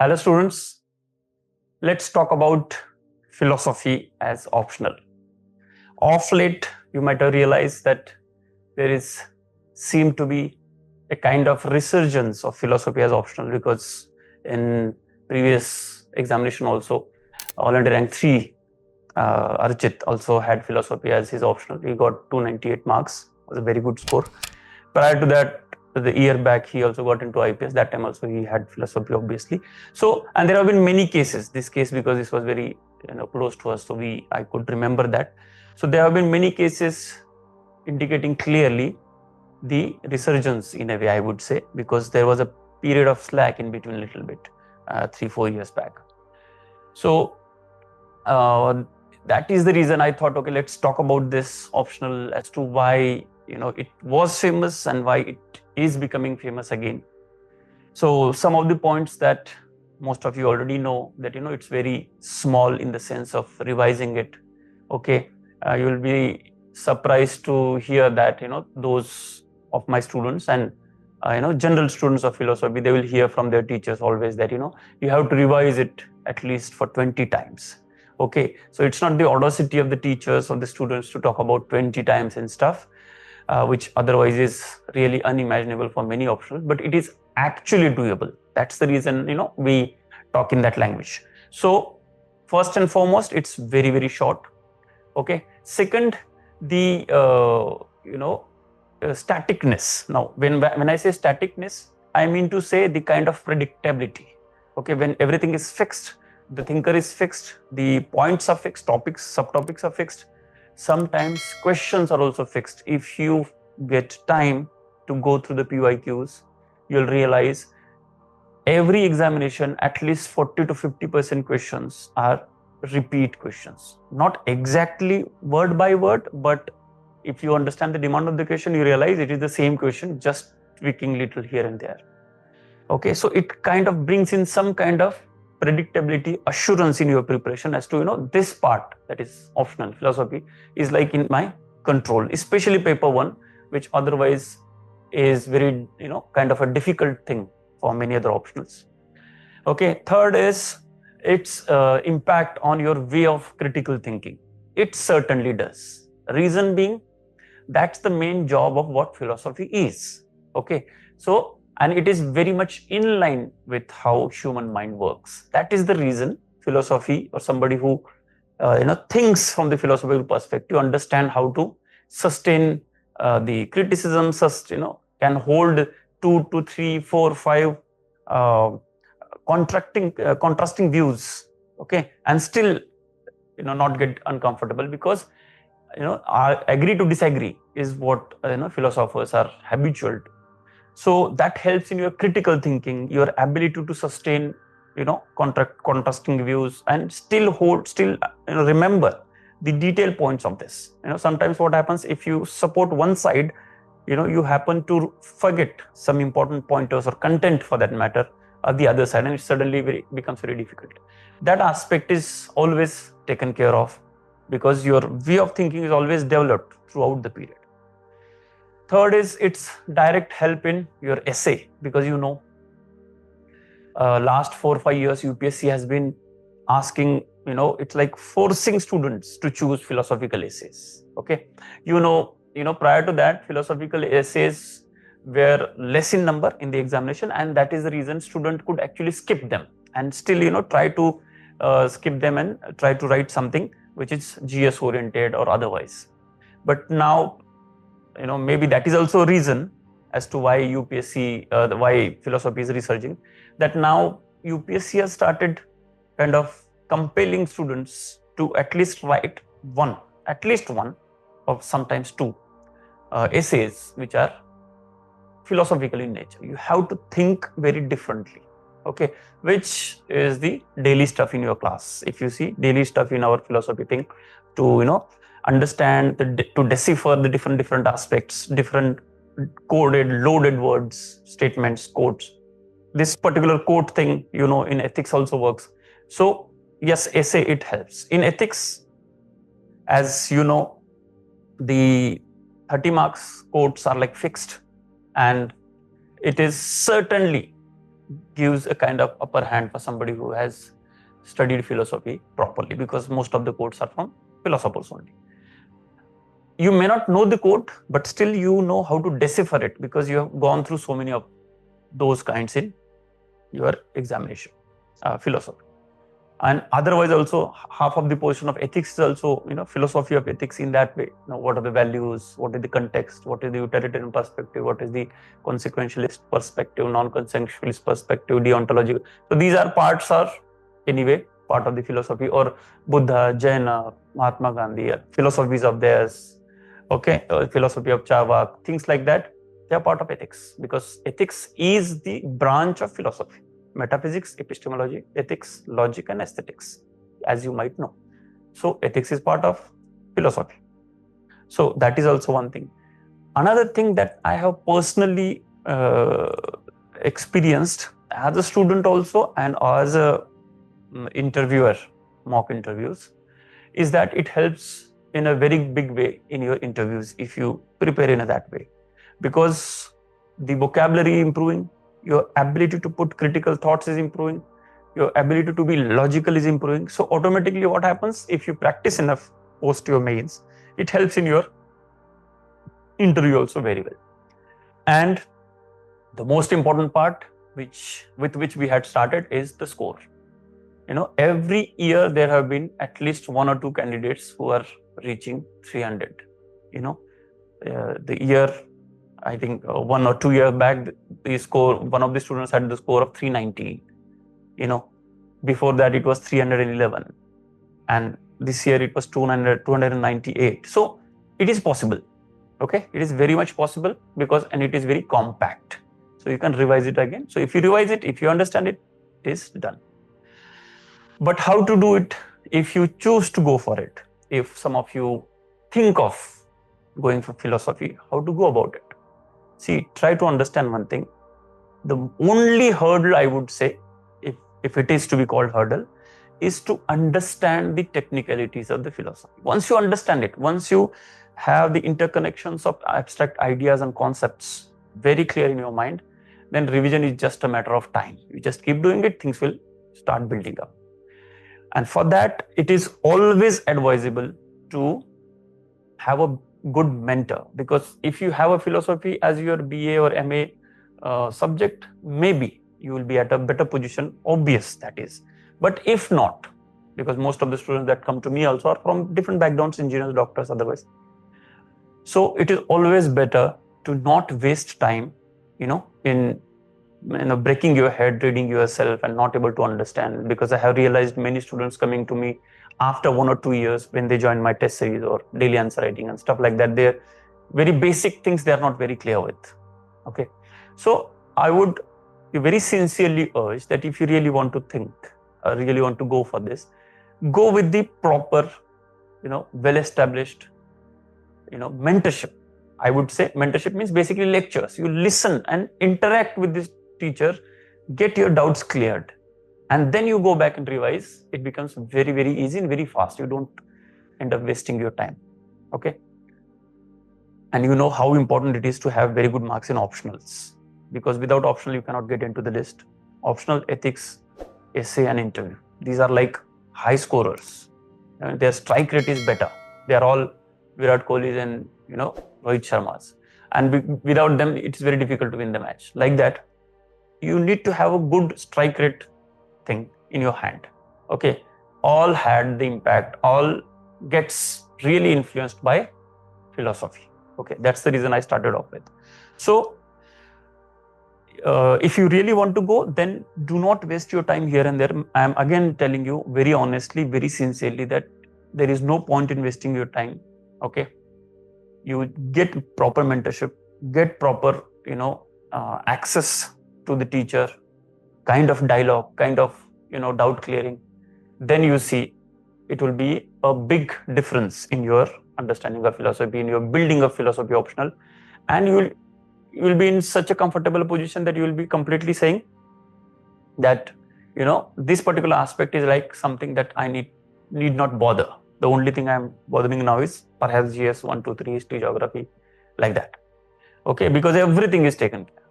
Hello students, let's talk about philosophy as optional. Of late, you might have realized that there seem to be a kind of resurgence of philosophy as optional, because in previous examination also, all under rank 3, Archit also had philosophy as his optional. He got 298 marks, was a very good score. Prior to that, the year back, he also got into IPS. That time also he had philosophy, obviously. So, and there have been many cases. This case, because this was very close to us, so I could remember that. So there have been many cases indicating clearly the resurgence in a way, I would say, because there was a period of slack in between a little bit, 3-4 years back. So that is the reason I thought, okay, let's talk about this optional as to why it was famous and why it is becoming famous again. So some of the points that most of you already know, that it's very small in the sense of revising it. Okay, you will be surprised to hear that those of my students and general students of philosophy, they will hear from their teachers always that you have to revise it at least for 20 times. Okay, so it's not the audacity of the teachers or the students to talk about 20 times and stuff, which otherwise is really unimaginable for many optionals, but it is actually doable. That's the reason we talk in that language. So first and foremost, it's very, very short. Okay. Second, the staticness. Now, when I say staticness, I mean to say the kind of predictability. Okay, when everything is fixed, the thinker is fixed, the points are fixed, topics, subtopics are fixed. Sometimes questions are also fixed. If you get time to go through the PYQs, you'll realize every examination, at least 40 to 50% questions are repeat questions. Not exactly word by word, but if you understand the demand of the question, you realize it is the same question, just tweaking little here and there. Okay, so it kind of brings in some kind of predictability, assurance in your preparation as to this part that is optional philosophy is like in my control, especially paper 1, which otherwise is very kind of a difficult thing for many other optionals. Okay, third is its impact on your way of critical thinking. It certainly does. Reason being, that's the main job of what philosophy is. Okay, so and it is very much in line with how human mind works. That is the reason philosophy, or somebody who thinks from the philosophical perspective, understand how to sustain the criticism, can hold 2 to 3, 4, 5 contrasting views, okay, and still not get uncomfortable, because agree to disagree is what philosophers are habitual to. So that helps in your critical thinking, your ability to sustain contrasting views and still remember the detailed points of this. Sometimes what happens, if you support one side, you happen to forget some important pointers or content for that matter at the other side, and it suddenly becomes very difficult. That aspect is always taken care of, because your way of thinking is always developed throughout the period. Third is its direct help in your essay, because last 4 or 5 years UPSC has been asking, it's like forcing students to choose philosophical essays. Okay, prior to that, philosophical essays were less in number in the examination, and that is the reason student could actually skip them and still try to skip them and try to write something which is GS oriented or otherwise. But now maybe that is also a reason as to why UPSC, why philosophy is resurging, that now UPSC has started kind of compelling students to at least write one, or sometimes 2 essays which are philosophical in nature. You have to think very differently, okay, which is the daily stuff in your class. If you see daily stuff in our philosophy thing, to understand, to decipher the different aspects, different coded, loaded words, statements, quotes. This particular quote thing, in ethics also works. So yes, essay, it helps. In ethics, as the 30 marks quotes are like fixed, and it is certainly gives a kind of upper hand for somebody who has studied philosophy properly, because most of the quotes are from philosophers only. You may not know the quote, but still you know how to decipher it, because you have gone through so many of those kinds in your examination, philosophy. And otherwise also, half of the portion of ethics is also, philosophy of ethics in that way. What are the values, what is the context, what is the utilitarian perspective, what is the consequentialist perspective, non-consequentialist perspective, deontological. So these are parts are anyway part of the philosophy. Or Buddha, Jaina, Mahatma Gandhi, philosophies of theirs, okay, philosophy of Chavak, things like that, they are part of ethics, because ethics is the branch of philosophy. Metaphysics, epistemology, ethics, logic, and aesthetics, as you might know. So ethics is part of philosophy. So that is also one thing. Another thing that I have personally experienced as a student also, and as a interviewer, mock interviews, is that it helps in a very big way in your interviews if you prepare in that way, because the vocabulary improving, your ability to put critical thoughts is improving, your ability to be logical is improving. So automatically what happens, if you practice enough post your mains, it helps in your interview also very well. And the most important part with which we had started is the score. Every year there have been at least one or two candidates who are reaching 300. The year, I think 1 or 2 years back, one of the students had the score of 390. Before that it was 311, and this year it was 298. So it is possible. Okay, it is very much possible, and it is very compact. So you can revise it again. So if you revise it, if you understand it, it is done. But how to do it if you choose to go for it? If some of you think of going for philosophy, how to go about it? See, try to understand one thing. The only hurdle, I would say, if it is to be called hurdle, is to understand the technicalities of the philosophy. Once you understand it, once you have the interconnections of abstract ideas and concepts very clear in your mind, then revision is just a matter of time. You just keep doing it, things will start building up. And for that, it is always advisable to have a good mentor, because if you have a philosophy as your BA or MA subject, maybe you will be at a better position, obvious that is. But if not, because most of the students that come to me also are from different backgrounds, engineers, doctors, otherwise. So it is always better to not waste time, in breaking your head, reading yourself and not able to understand, because I have realized many students coming to me after 1 or 2 years when they join my test series or daily answer writing and stuff like that, they're very basic things they are not very clear with. Okay, so I would very sincerely urge that if you really want to think, really want to go for this, go with the proper, well-established, mentorship. I would say mentorship means basically lectures. You listen and interact with this teacher, get your doubts cleared, and then you go back and revise. It becomes very, very easy and very fast. You don't end up wasting your time. Okay. And you know how important it is to have very good marks in optionals, because without optional, you cannot get into the list. Optional, ethics, essay, and interview. These are like high scorers. Their strike rate is better. They are all Virat Kohli's and, Rohit Sharma's. And without them, it's very difficult to win the match. Like that, you need to have a good strike rate thing in your hand. Okay. All had the impact, all gets really influenced by philosophy. Okay. That's the reason I started off with. So, if you really want to go, then do not waste your time here and there. I am again telling you very honestly, very sincerely, that there is no point in wasting your time. Okay. You get proper mentorship, get proper, access to the teacher, kind of dialogue, kind of, doubt clearing. Then you see it will be a big difference in your understanding of philosophy, in your building of philosophy optional, and you will be in such a comfortable position that you will be completely saying that, this particular aspect is like something that I need not bother. The only thing I am bothering now is perhaps GS 1, 2, 3, history, geography, like that. Okay, because everything is taken care.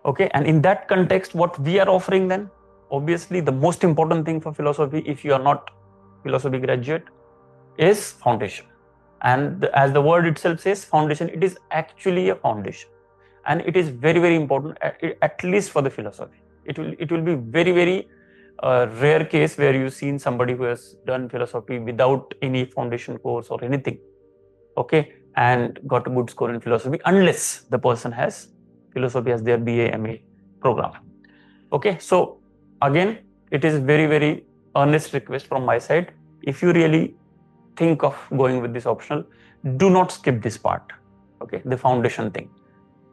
Okay, and in that context, what we are offering then, obviously the most important thing for philosophy, if you are not philosophy graduate, is foundation. And as the word itself says, foundation, it is actually a foundation, and it is very, very important, at least for the philosophy. It will be very, very rare case where you've seen somebody who has done philosophy without any foundation course or anything, okay, and got a good score in philosophy, unless the person has philosophy as their BA MA program. Okay, so again, it is very, very earnest request from my side. If you really think of going with this optional, do not skip this part, okay, the foundation thing,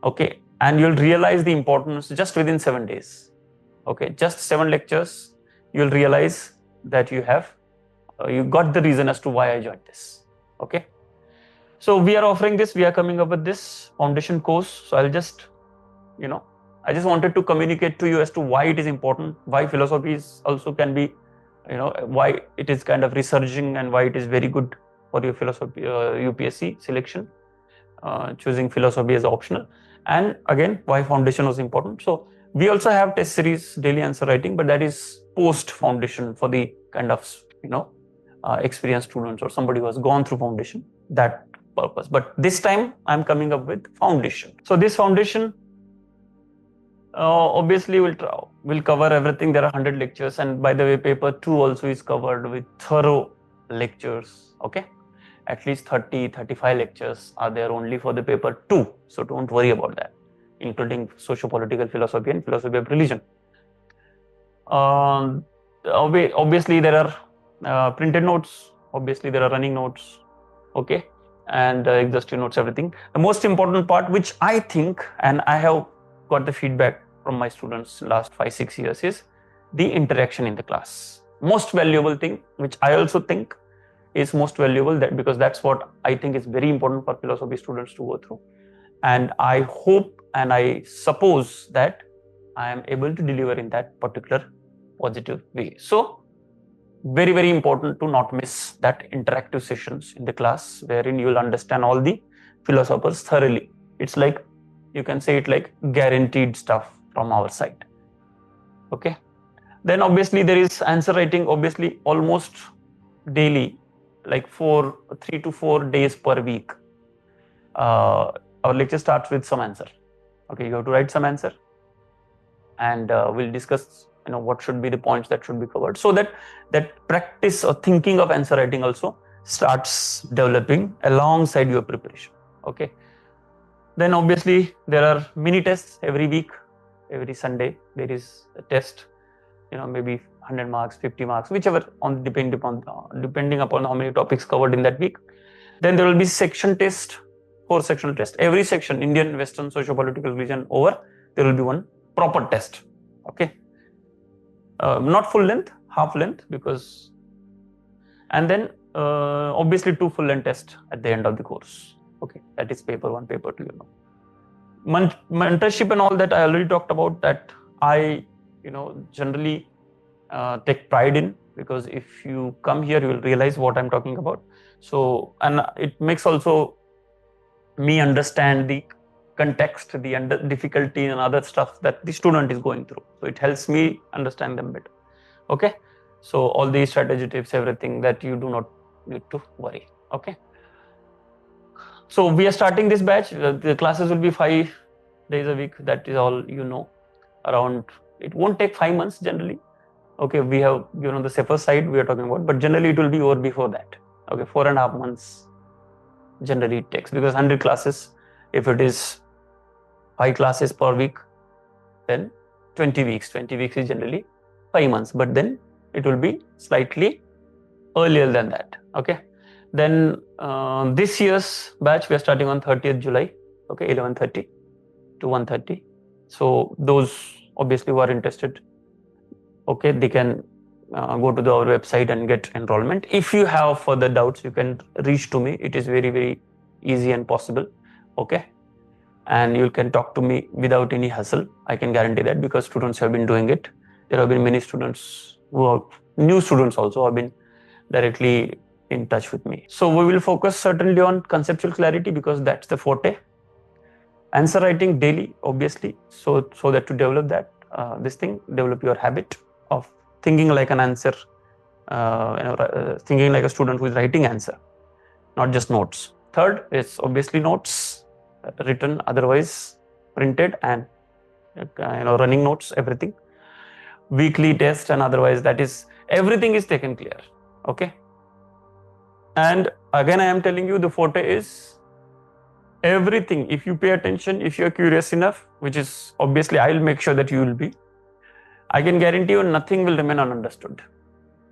okay, and you'll realize the importance just within 7 days, okay, just 7 lectures, you'll realize that you got the reason as to why I joined this, okay. So we are offering this, we are coming up with this foundation course. So I'll just, I just wanted to communicate to you as to why it is important, why philosophy is also can be, why it is kind of resurging, and why it is very good for your philosophy UPSC selection, choosing philosophy as optional, and again why foundation was important. So we also have test series, daily answer writing, but that is post foundation for the kind of experienced students or somebody who has gone through foundation, that purpose. But this time I'm coming up with foundation. So this foundation obviously will cover everything. There are 100 lectures, and by the way, paper 2 also is covered with thorough lectures, okay. At least 30-35 lectures are there only for the paper 2, so don't worry about that, including socio-political philosophy and philosophy of religion. Obviously there are printed notes, obviously there are running notes, okay, and exhaustive notes, everything. The most important part, which I think, and I have got the feedback from my students last 5-6 years, is the interaction in the class. Most valuable thing, which I also think is most valuable, that because that's what I think is very important for philosophy students to go through, and I hope and I suppose that I am able to deliver in that particular positive way. So very, very important to not miss that interactive sessions in the class, wherein you will understand all the philosophers thoroughly. It's like, you can say it like guaranteed stuff from our side, okay. Then obviously there is answer writing, obviously almost daily, like 3 to 4 days per week. Our lecture starts with some answer, okay, you have to write some answer, and we'll discuss what should be the points that should be covered, so that practice or thinking of answer writing also starts developing alongside your preparation, okay. Then obviously there are mini tests every week. Every Sunday there is a test, maybe 100 marks, 50 marks, whichever, depending upon how many topics covered in that week. Then there will be section test, 4 sectional tests. Every section, Indian, Western, socio-political religion over, there will be one proper test, okay. Not full length, half length, because, and then obviously 2 full length tests at the end of the course, okay. That is paper 1, paper 2, mentorship and all that I already talked about. That I generally take pride in, because if you come here you will realize what I'm talking about. So, and it makes also me understand the context, the difficulty and other stuff that the student is going through, so it helps me understand them better, okay. So all these strategy tips, everything, that you do not need to worry, okay. So we are starting this batch. The classes will be 5 days a week. That is all, around, it won't take 5 months generally, okay. We have, the safer side we are talking about, but generally it will be over before that, okay. 4.5 months generally it takes, because 100 classes, if it is 5 classes per week, then 20 weeks is generally 5 months, but then it will be slightly earlier than that, okay. Then this year's batch we are starting on 30th July, okay, 11:30 to 1:30. So those obviously who are interested, okay, they can go to our website and get enrollment. If you have further doubts, you can reach to me. It is very, very easy and possible, okay. And you can talk to me without any hassle. I can guarantee that, because students have been doing it. There have been many students who are new students also have been directly in touch with me. So we will focus certainly on conceptual clarity, because that's the forte. Answer writing daily, obviously, so that to develop that develop your habit of thinking like an answer, thinking like a student who is writing answer, not just notes. Third is obviously notes, written, otherwise printed, and running notes, everything. Weekly test, and otherwise that is everything is taken clear. Okay. And again, I am telling you, the forte is everything. If you pay attention, if you are curious enough, which is obviously I will make sure that you will be, I can guarantee you nothing will remain ununderstood.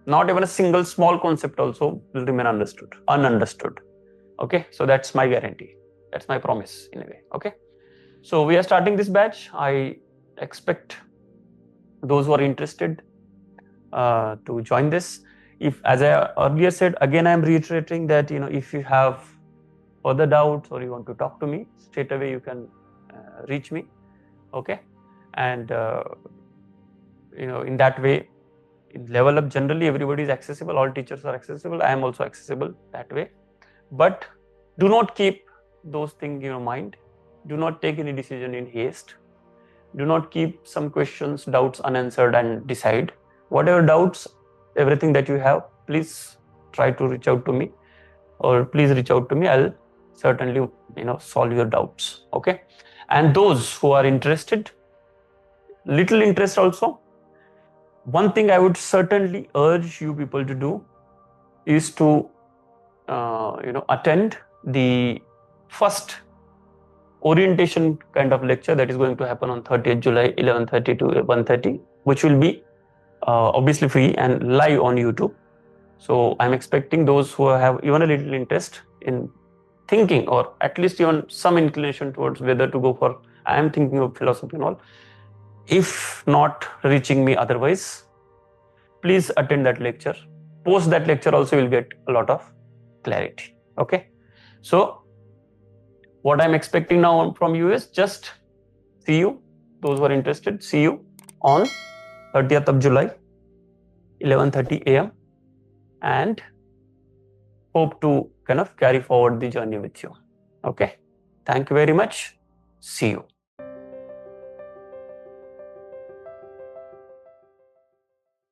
Not even a single small concept also will remain ununderstood. Okay, so that's my guarantee. That's my promise in a way. Okay, so we are starting this batch. I expect those who are interested to join this. If, as I earlier said, again I am reiterating that if you have further doubts or you want to talk to me, straight away you can reach me. Okay, and in that way, in LevelUp generally everybody is accessible, all teachers are accessible, I am also accessible that way. But do not keep those things in your mind. Do not take any decision in haste. Do not keep some questions, doubts unanswered and decide. Whatever doubts, everything that you have, please try to reach out to me, or please reach out to me. I'll certainly solve your doubts. Okay, and those who are interested, little interest also, one thing I would certainly urge you people to do is to attend the first orientation kind of lecture that is going to happen on 30th July 11:30 to 1:30, which will be obviously free and live on YouTube. So I'm expecting those who have even a little interest in thinking, or at least even some inclination towards whether to go for, I am thinking of philosophy and all, if not reaching me otherwise, please attend that lecture. Post that lecture also, you'll get a lot of clarity. Okay, so what I'm expecting now from you is just see you, those who are interested, see you on 30th of July 11:30 a.m. and hope to kind of carry forward the journey with you. Okay, thank you very much. See you.